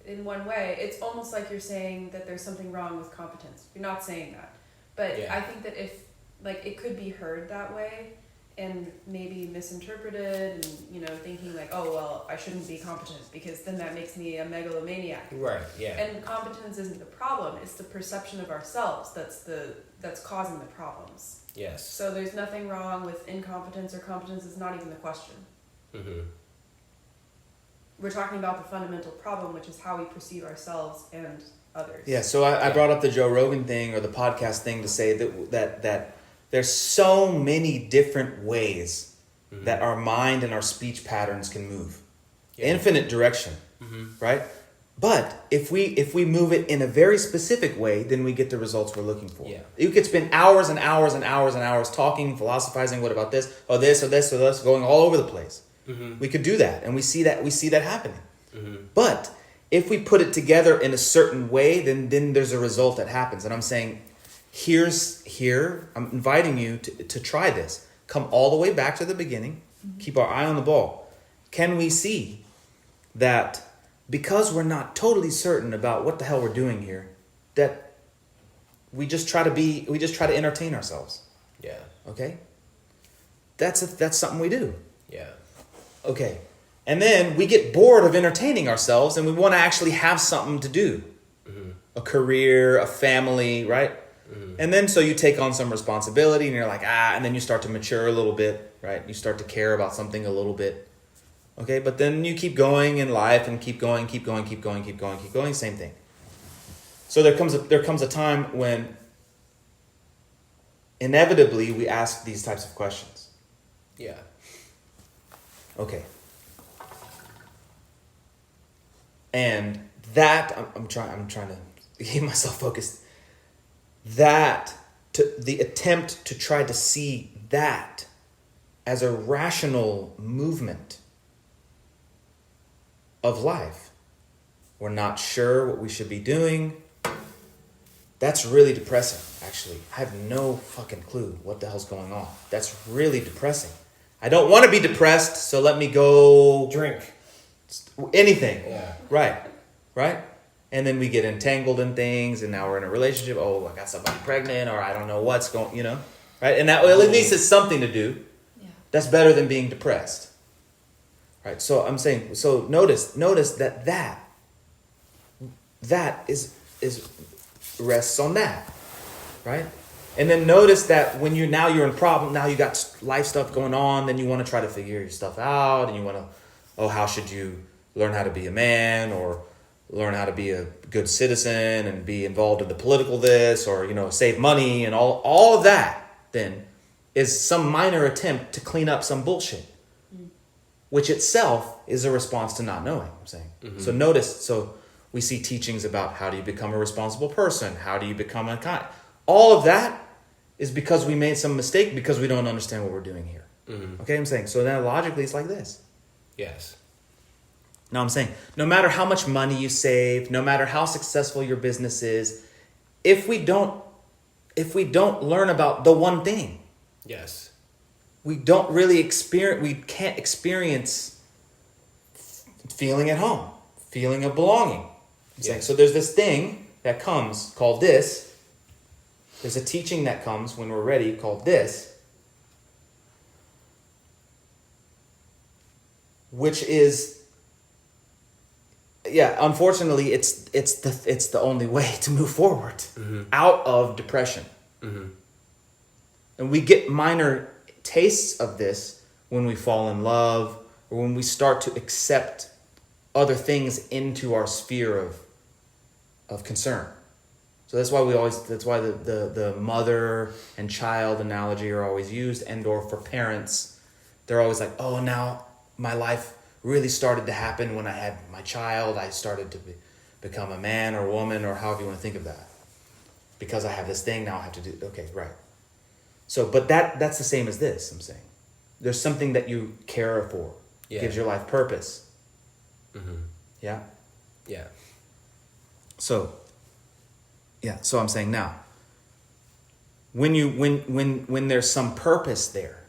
in one way, it's almost like you're saying that there's something wrong with competence. You're not saying that. But Yeah. I think that if, like, it could be heard that way and maybe misinterpreted and, thinking like, oh, well, I shouldn't be competent because then that makes me a megalomaniac. Right. Yeah. And competence isn't the problem. It's the perception of ourselves that's causing the problems. Yes. So there's nothing wrong with incompetence or competence is not even the question. We're talking about the fundamental problem, which is how we perceive ourselves and others. Yeah, so I brought up the Joe Rogan thing or the podcast thing to say that there's so many different ways that our mind and our speech patterns can move. Yeah. Infinite direction, right? But if we move it in a very specific way, then we get the results we're looking for. Yeah. You could spend hours and hours and hours and hours talking, philosophizing, what about this, or this, or this, or this, going all over the place. We could do that, and we see that happening. But if we put it together in a certain way, then there's a result that happens. And I'm saying, I'm inviting you to try this. Come all the way back to the beginning. Keep our eye on the ball. Can we see that because we're not totally certain about what the hell we're doing here, that we just try to entertain ourselves? Yeah. Okay? That's something we do. Yeah. Okay. And then we get bored of entertaining ourselves and we want to actually have something to do. A career, a family, right? And then so you take on some responsibility and you're like, and then you start to mature a little bit, right? You start to care about something a little bit. Okay, but then you keep going in life and keep going, same thing. So there comes a time when inevitably we ask these types of questions. Yeah. Okay. And that I'm trying to keep myself focused. The attempt to try to see that as a rational movement of life. We're not sure what we should be doing. That's really depressing, actually. I have no fucking clue what the hell's going on. That's really depressing. I don't want to be depressed, so let me go drink. Anything. Yeah. Right? And then we get entangled in things, and now we're in a relationship. Oh, I got somebody pregnant, or I don't know what's going, right? And that, well, at least it's something to do. Yeah. That's better than being depressed. Right? So I'm saying, so notice that is rests on that. Right? And then notice that when you're in problem, now you got life stuff going on, then you want to try to figure your stuff out, and you want to, how should you learn how to be a man, or learn how to be a good citizen and be involved in the political this, or, save money, and all of that then is some minor attempt to clean up some bullshit, which itself is a response to not knowing, I'm saying. So notice, we see teachings about how do you become a responsible person, how do you become a kind. All of that is because we made some mistake because we don't understand what we're doing here. Okay, I'm saying, so now logically it's like this. Yes. Now I'm saying, no matter how much money you save, no matter how successful your business is, if we don't if we don't learn about the one thing, Yes. we don't really experience, we can't experience feeling at home, feeling of belonging. Yes. So there's this thing that comes called this. There's a teaching that comes when we're ready called this, which is, unfortunately, it's the only way to move forward out of depression. And we get minor tastes of this when we fall in love or when we start to accept other things into our sphere of concern. So that's why the mother and child analogy are always used, and or for parents, they're always like, oh, now my life really started to happen when I had my child. I started to become a man or woman, or however you want to think of that. Because I have this thing, now I have to do, okay, right. So, but that's the same as this, I'm saying. There's something that you care for. Yeah. Gives your life purpose. Yeah? Yeah. So I'm saying now, when there's some purpose there,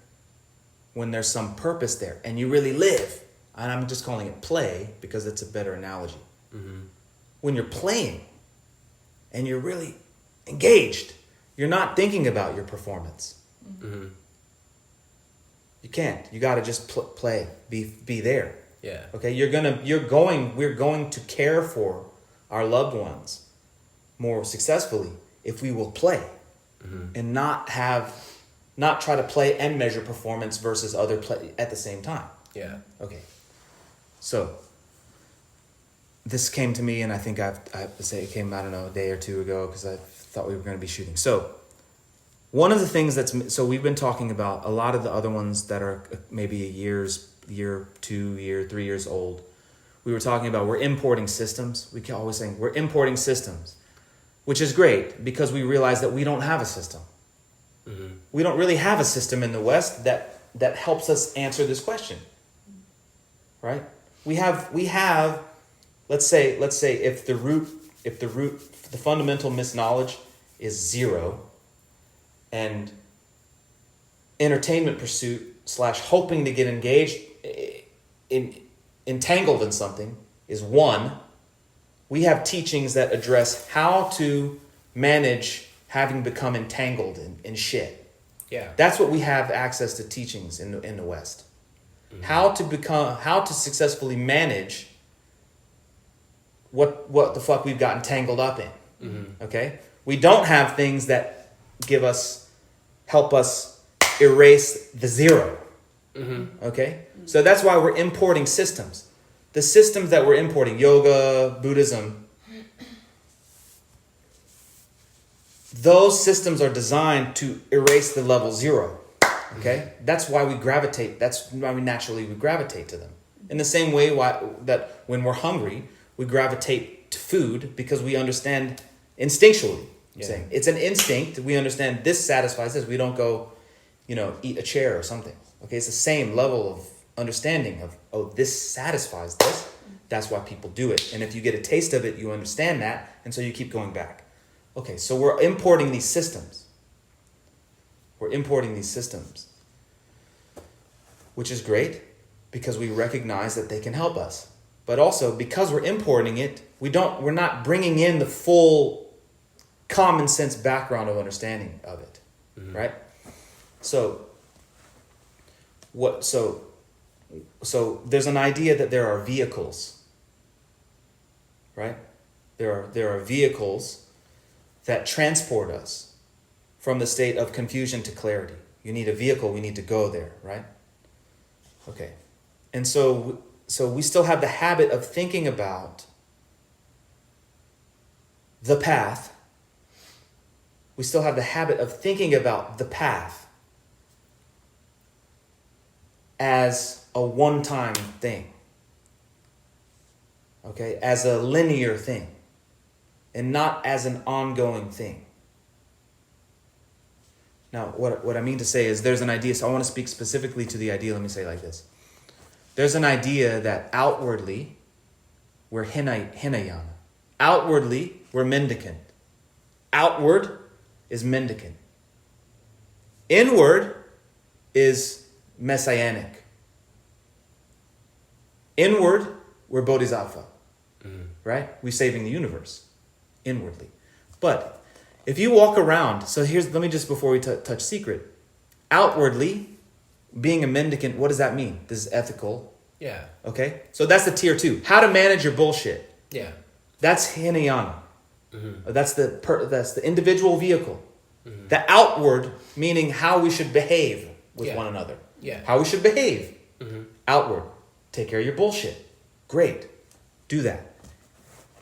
and you really live, and I'm just calling it play because it's a better analogy. When you're playing and you're really engaged, you're not thinking about your performance. You can't. You got to just play, be there. Yeah. Okay, we're going to care for our loved ones more successfully if we will play and not try to play and measure performance versus other play at the same time. Yeah. Okay. So this came to me, and I think I have to say it came, I don't know, a day or two ago, because I thought we were going to be shooting. So one of the things so we've been talking about a lot of the other ones that are maybe year, 2 3 years old. We were talking about we're importing systems. We can always saying we're importing systems, which is great because we realize that we don't have a system. We don't really have a system in the West that helps us answer this question. Right? We have let's say if the fundamental misknowledge is 0, and entertainment pursuit / hoping to get engaged entangled in something is 1, we have teachings that address how to manage having become entangled in shit. Yeah. That's what we have access to teachings in the West. How to successfully manage what the fuck we've gotten tangled up in. Okay? We don't have things that help us erase the 0. Okay? So that's why we're importing systems. The systems that we're importing, yoga, Buddhism, those systems are designed to erase the level 0. Okay? That's why we gravitate. That's why we naturally gravitate to them. In the same way that when we're hungry, we gravitate to food because we understand instinctually. I'm saying it's an instinct. We understand this satisfies this. We don't go, eat a chair or something. Okay, it's the same level of understanding of, this satisfies this. That's why people do it. And if you get a taste of it, you understand that, and so you keep going back. Okay, so we're importing these systems. Which is great because we recognize that they can help us. But also because we're importing it, we're not bringing in the full common sense background of understanding of it. Right? So there's an idea that there are vehicles. Right? There are vehicles that transport us from the state of confusion to clarity. You need a vehicle, we need to go there, right? Okay. And so we still have the habit of thinking about the path. We still have the habit of thinking about the path as a one-time thing. Okay? As a linear thing. And not as an ongoing thing. Now, what I mean to say is there's an idea, so I want to speak specifically to the idea, let me say it like this. There's an idea that outwardly, we're Hinayana. Outwardly, we're mendicant. Outward, is mendicant. Inward is messianic. Inward, we're bodhisattva. Right? We're saving the universe inwardly. But if you walk around, so let me just, before we touch secret, outwardly, being a mendicant, what does that mean? This is ethical. Yeah. Okay? So that's the tier 2. How to manage your bullshit. Yeah. That's Hinayana. That's the individual vehicle. The outward, meaning how we should behave with one another. Yeah. How we should behave. Outward. Take care of your bullshit. Great. Do that.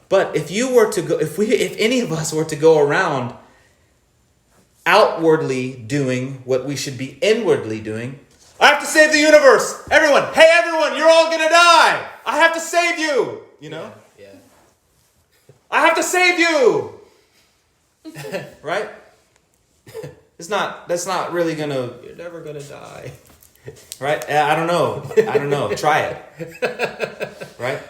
But if you were to go, if any of us were to go around outwardly doing what we should be inwardly doing, I have to save the universe. Everyone, hey everyone, you're all gonna die. I have to save you. You know? Yeah. I have to save you. Right? That's not really gonna. You're never gonna die. Right? I don't know. Try it. Right?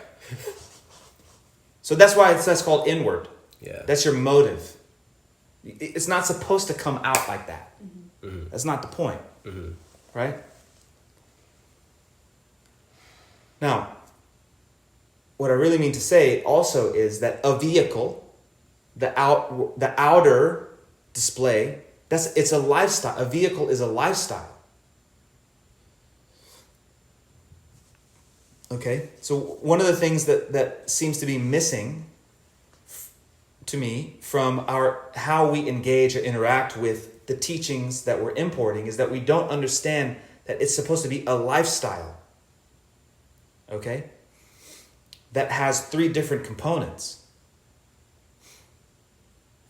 So that's why that's called inward. Yeah. That's your motive. It's not supposed to come out like that. That's not the point. Right? Now, what I really mean to say also is that a vehicle, the outer display, it's a lifestyle. A vehicle is a lifestyle. Okay? So one of the things that seems to be missing to me from how we engage or interact with the teachings that we're importing is that we don't understand that it's supposed to be a lifestyle. Okay? That has 3 different components.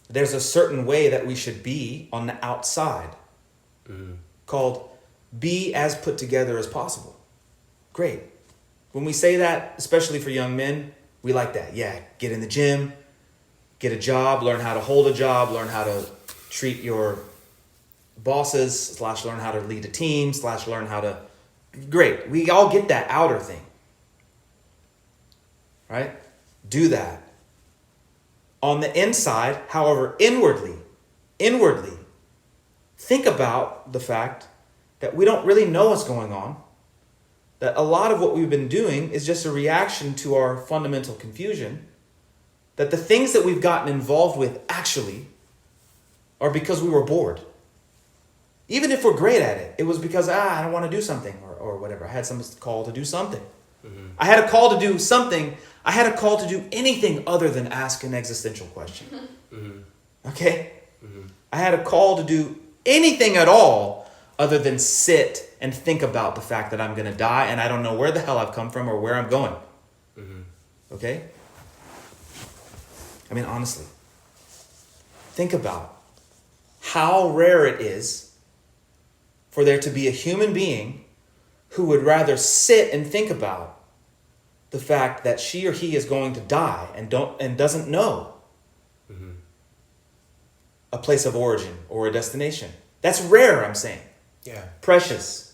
There's a certain way that we should be on the outside, called be as put together as possible. Great. When we say that, especially for young men, we like that. Yeah, get in the gym, get a job, learn how to hold a job, learn how to treat your bosses, / learn how to lead a team, / learn how to... Great. We all get that outer thing. Right? Do that. On the inside, however, inwardly, think about the fact that we don't really know what's going on. That a lot of what we've been doing is just a reaction to our fundamental confusion. That the things that we've gotten involved with actually are because we were bored. Even if we're great at it, it was because, I don't want to do something or whatever. I had some call to do something. I had a call to do something. I had a call to do anything other than ask an existential question. Okay? I had a call to do anything at all other than sit and think about the fact that I'm going to die and I don't know where the hell I've come from or where I'm going. Okay? I mean, honestly, think about how rare it is for there to be a human being who would rather sit and think about the fact that she or he is going to die and doesn't know a place of origin or a destination. That's rare, I'm saying. Yeah. Precious.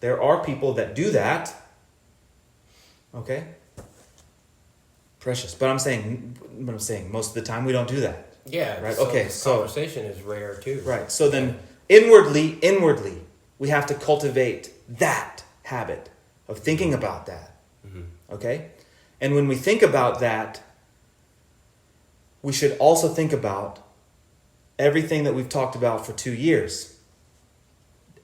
There are people that do that. Okay? Precious. But I'm saying most of the time we don't do that. Yeah. Right? So Okay, this so conversation is rare too. Right. So then inwardly, we have to cultivate that habit of thinking about that. Okay? And when we think about that, we should also think about everything that we've talked about for 2 years.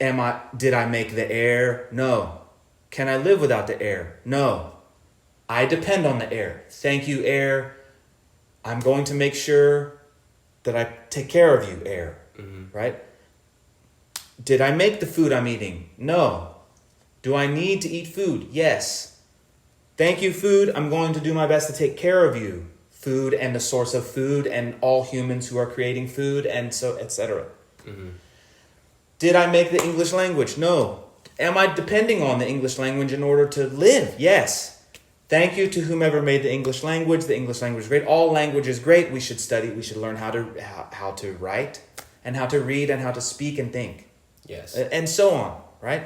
Did I make the air? No. Can I live without the air? No. I depend on the air. Thank you, air. I'm going to make sure that I take care of you, air. Right? Did I make the food I'm eating? No. Do I need to eat food? Yes. Thank you, food. I'm going to do my best to take care of you. Food and the source of food and all humans who are creating food and so etc. Did I make the English language? No. Am I depending on the English language in order to live? Yes. Thank you to whomever made the English language. The English language is great. All language is great. We should study. We should learn how to write and how to read and how to speak and think. Yes. And so on, right?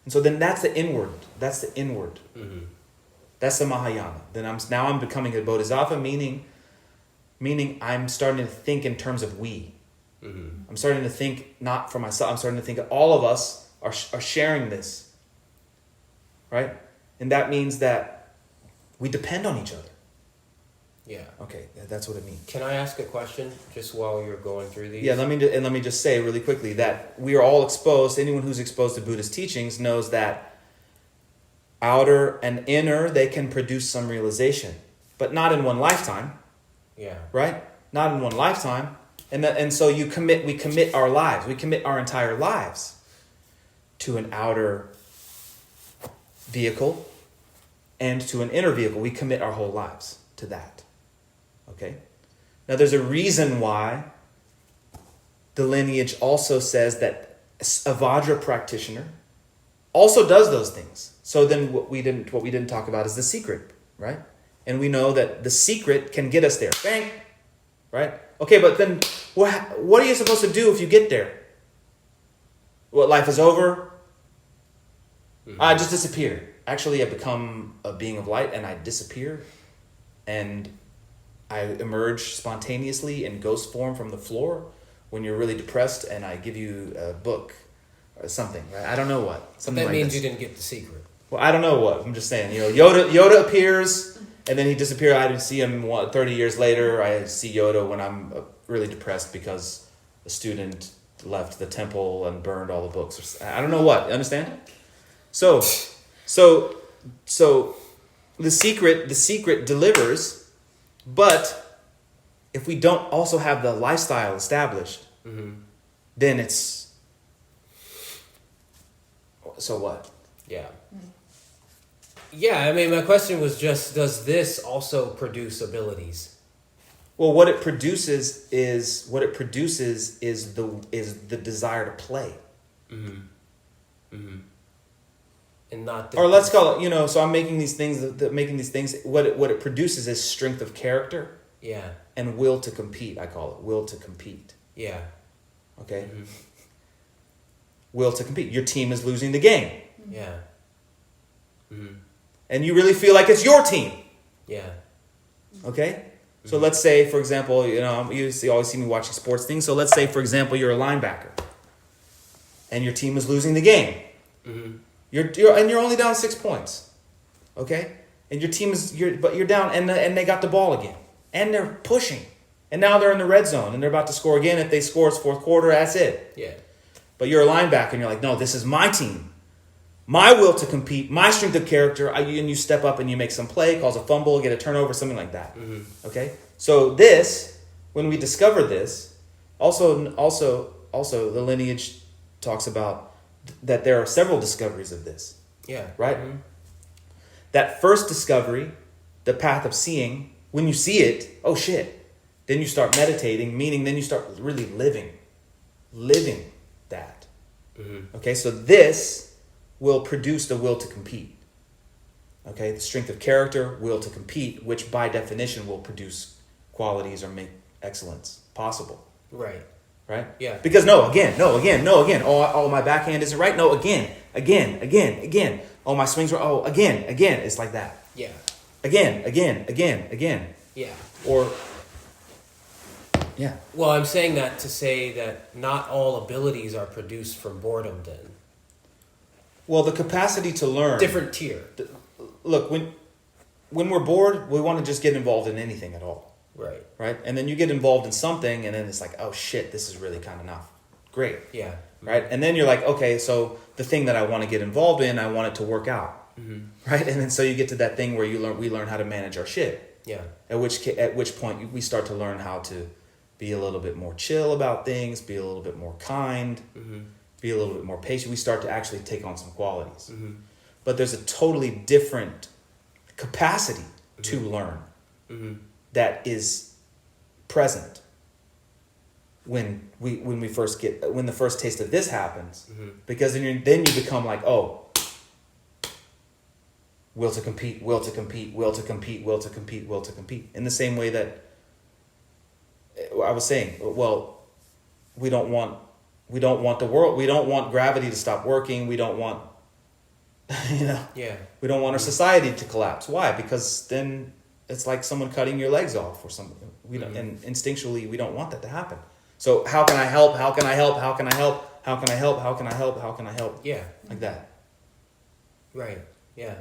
And so then that's the inward. That's the inward. That's the Mahayana. Then I'm becoming a bodhisattva, meaning Meaning I'm starting to think in terms of we. Mm-hmm. I'm starting to think not for myself. I'm starting to think that all of us are sharing this. Right? And that means that we depend on each other. Yeah. Okay, that's what it means. Can I ask a question just while you're going through these? Yeah, let me just say really quickly that we are all exposed. Anyone who's exposed to Buddhist teachings knows that outer and inner, they can produce some realization, but not in one lifetime. Yeah. Right? Not in one lifetime. And so we commit our lives. We commit our entire lives to an outer vehicle and to an inner vehicle. We commit our whole lives to that. Okay? Now there's a reason why the lineage also says that a Vajra practitioner also does those things. So then what we didn't talk about is the secret, right? And we know that the secret can get us there. Bang! Right? Okay, but then what are you supposed to do if you get there? What, life is over? Mm-hmm. I just disappear. Actually, I become a being of light and I disappear. And I emerge spontaneously in ghost form from the floor when you're really depressed, and I give you a book or something. Right? I don't know what. Something that like means this. you didn't get the secret. Well, I don't know what. I'm just saying. Yoda appears, and then he disappears. I see him 30 years later. I see Yoda when I'm really depressed because a student left the temple and burned all the books. I don't know what. You understand? So the secret delivers, but if we don't also have the lifestyle established, Mm-hmm. then it's so what? Yeah. Yeah, I mean, my question was just, does this also produce abilities? Well, what it produces is the desire to play. Mm-hmm. Mm-hmm. And not. Or let's call it, so I'm making these things. What it produces is strength of character. Yeah. And will to compete. I call it will to compete. Yeah. Okay. Mm-hmm. Will to compete. Your team is losing the game. Yeah. Mm-hmm. And you really feel like it's your team. Yeah. Okay? So let's say, for example, you always see me watching sports things. So let's say, for example, you're a linebacker. And your team is losing the game. Mm-hmm. You're only down 6 points. Okay? And your team you're down and they got the ball again. And they're pushing. And now they're in the red zone and they're about to score again. If they score, it's fourth quarter, that's it. Yeah. But you're a linebacker and you're like, no, this is my team. My will to compete, my strength of character, and you step up and you make some play, cause a fumble, get a turnover, something like that. Mm-hmm. Okay? So this, when we discover this, also the lineage talks about that there are several discoveries of this. Yeah. Right? Mm-hmm. That first discovery, the path of seeing, when you see it, oh shit, then you start meditating, meaning then you start really living that. Mm-hmm. Okay, so this will produce the will to compete. Okay, the strength of character, will to compete, which by definition will produce qualities or make excellence possible. Right. Right? Yeah. Because no, again. Oh, my backhand isn't right. No, again. Oh, my swings were, again. It's like that. Yeah. Again. Yeah. Or, yeah. Well, I'm saying that to say that not all abilities are produced from boredom then. Well, the capacity to learn. Different tier. Look, when we're bored, we want to just get involved in anything at all. Right. Right? And then you get involved in something, and then it's like, oh shit, this is really kind of not great. Yeah. Right? And then you're like, okay, so the thing that I want to get involved in, I want it to work out. Mm-hmm. Right? And then so you get to that thing where we learn how to manage our shit. Yeah. At which point we start to learn how to be a little bit more chill about things, be a little bit more kind, Mm-hmm. be a little bit more patient. We start to actually take on some qualities. Mm-hmm. But there's a totally different capacity to learn Mm-hmm. that is present when the first taste of this happens. Mm-hmm. Because then you become like, oh, will to compete. In the same way that I was saying, well, we don't want the world, we don't want gravity to stop working, we don't want Yeah. we don't want our society to collapse. Why? Because then it's like someone cutting your legs off or something. We don't, and instinctually we don't want that to happen. So how can I help? How can I help? How can I help? How can I help? How can I help? How can I help? Yeah. Like that. Right. Yeah.